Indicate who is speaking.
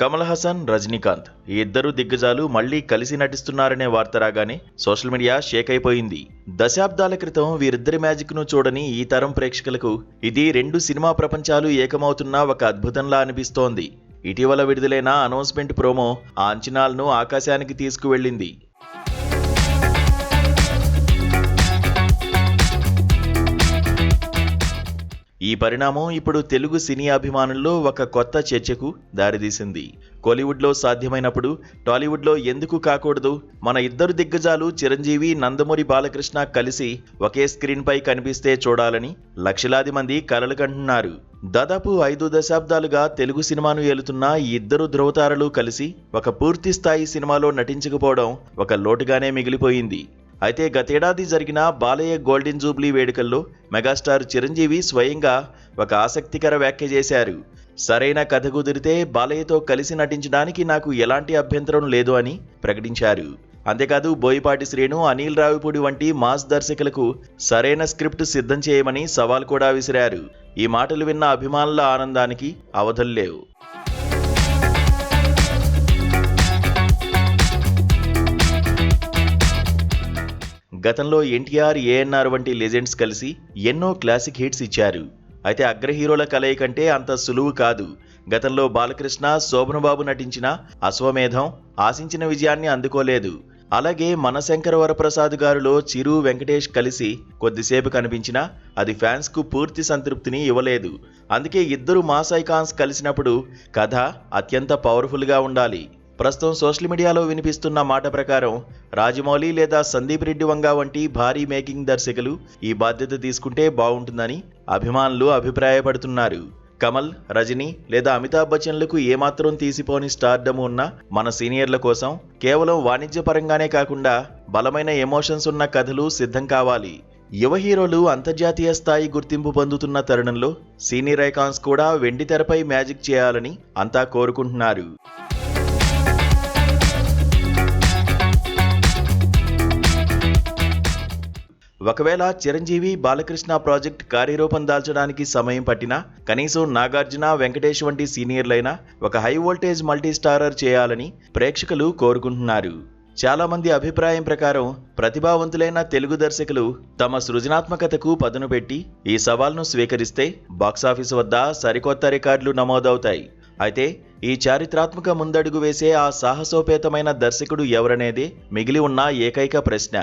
Speaker 1: కమల్ హాసన్, రజనీకాంత్ ఈ ఇద్దరు దిగ్గజాలు మళ్లీ కలిసి నటిస్తున్నారనే వార్త రాగానే సోషల్ మీడియా షేక్ అయిపోయింది. దశాబ్దాల క్రితం వీరిద్దరి మ్యాజిక్ ను చూడని ఈ తరం ప్రేక్షకులకు ఇది రెండు సినిమా ప్రపంచాలు ఏకమవుతున్న ఒక అద్భుతంలా అనిపిస్తోంది. ఇటీవల విడుదలైన అనౌన్స్మెంట్ ప్రోమో ఆ అంచనాలను ఆకాశానికి తీసుకువెళ్లింది. ఈ పరిణామం ఇప్పుడు తెలుగు సినీ అభిమానుల్లో ఒక కొత్త చర్చకు దారితీసింది. కోలీవుడ్లో సాధ్యమైనప్పుడు టాలీవుడ్లో ఎందుకు కాకూడదు? మన ఇద్దరు దిగ్గజాలు చిరంజీవి, నందమూరి బాలకృష్ణ కలిసి ఒకే స్క్రీన్ పై కనిపిస్తే చూడాలని లక్షలాది మంది కలలు కంటున్నారు. దాదాపు 5 దశాబ్దాలుగా తెలుగు సినిమాను ఏలుతున్న ఈ ఇద్దరు ధృవతారలు కలిసి ఒక పూర్తి స్థాయి సినిమాలో నటించకపోవడం ఒక లోటుగానే మిగిలిపోయింది. అయితే గతేడాది జరిగిన బాలయ్య గోల్డెన్ జూబ్లీ వేడుకల్లో మెగాస్టార్ చిరంజీవి స్వయంగా ఒక ఆసక్తికర వ్యాఖ్య చేశారు. సరైన కథ కుదిరితే బాలయ్యతో కలిసి నటించడానికి నాకు ఎలాంటి అభ్యంతరం లేదు అని ప్రకటించారు. అంతేకాదు బోయపాటి శ్రీను, అనిల్ రావిపూడి వంటి మాస్ దర్శకులకు సరైన స్క్రిప్ట్ సిద్ధం చేయమని సవాల్ కూడా విసిరారు. ఈ మాటలు విన్న అభిమానుల ఆనందానికి అవధులు లేవు. గతంలో ఎన్టీఆర్, ఏఎన్ఆర్ వంటి లెజెండ్స్ కలిసి ఎన్నో క్లాసిక్ హిట్స్ ఇచ్చారు. అయితే అగ్ర హీరోల కలయిక కంటే అంత సులువు కాదు. గతంలో బాలకృష్ణ, శోభనబాబు నటించిన అశ్వమేధం ఆశించిన విజయాన్ని అందుకోలేదు. అలాగే మన శంకర వరప్రసాద్ గారిలో చిరు, వెంకటేష్ కలిసి కొద్దిసేపు కనిపించినా అది ఫ్యాన్స్ కు పూర్తి సంతృప్తిని ఇవ్వలేదు. అందుకే ఇద్దరు మాస్ ఐకాన్స్ కలిసినప్పుడు కథ అత్యంత పవర్ఫుల్ గా ఉండాలి. ప్రస్తుతం సోషల్ మీడియాలో వినిపిస్తున్న మాట ప్రకారం రాజమౌళి లేదా సందీప్ రెడ్డి వంగ వంటి భారీ మేకింగ్ దర్శకులు ఈ బాధ్యత తీసుకుంటే బాగుంటుందని అభిమానులు అభిప్రాయపడుతున్నారు. కమల్, రజనీ లేదా అమితాబ్ బచ్చన్లకు ఏమాత్రం తీసిపోని స్టార్డమ్ ఉన్న మన సీనియర్ల కోసం కేవలం వాణిజ్యపరంగానే కాకుండా బలమైన ఎమోషన్స్ ఉన్న కథలు సిద్ధం కావాలి. యువ హీరోలు అంతర్జాతీయ స్థాయి గుర్తింపు పొందుతున్న తరుణంలో సీనియర్ ఐకాన్స్ కూడా వెండి తెరపై మ్యాజిక్ చేయాలని అంతా కోరుకుంటున్నారు. ఒకవేళ చిరంజీవి, బాలకృష్ణ ప్రాజెక్ట్ కార్యరూపం దాల్చడానికి సమయం పట్టినా కనీసం నాగార్జున, వెంకటేష్ వంటి సీనియర్లైనా ఒక హై వోల్టేజ్ మల్టీ స్టారర్ చేయాలని ప్రేక్షకులు కోరుకుంటున్నారు. చాలా మంది అభిప్రాయం ప్రకారం ప్రతిభావంతులైన తెలుగు దర్శకులు తమ సృజనాత్మకతకు పదును పెట్టి ఈ సవాల్ను స్వీకరిస్తే బాక్సాఫీసు వద్ద సరికొత్త రికార్డులు నమోదవుతాయి. అయితే ఈ చారిత్రాత్మక ముందడుగు వేసే ఆ సాహసోపేతమైన దర్శకుడు ఎవరనేదే మిగిలి ఉన్న ఏకైక ప్రశ్న.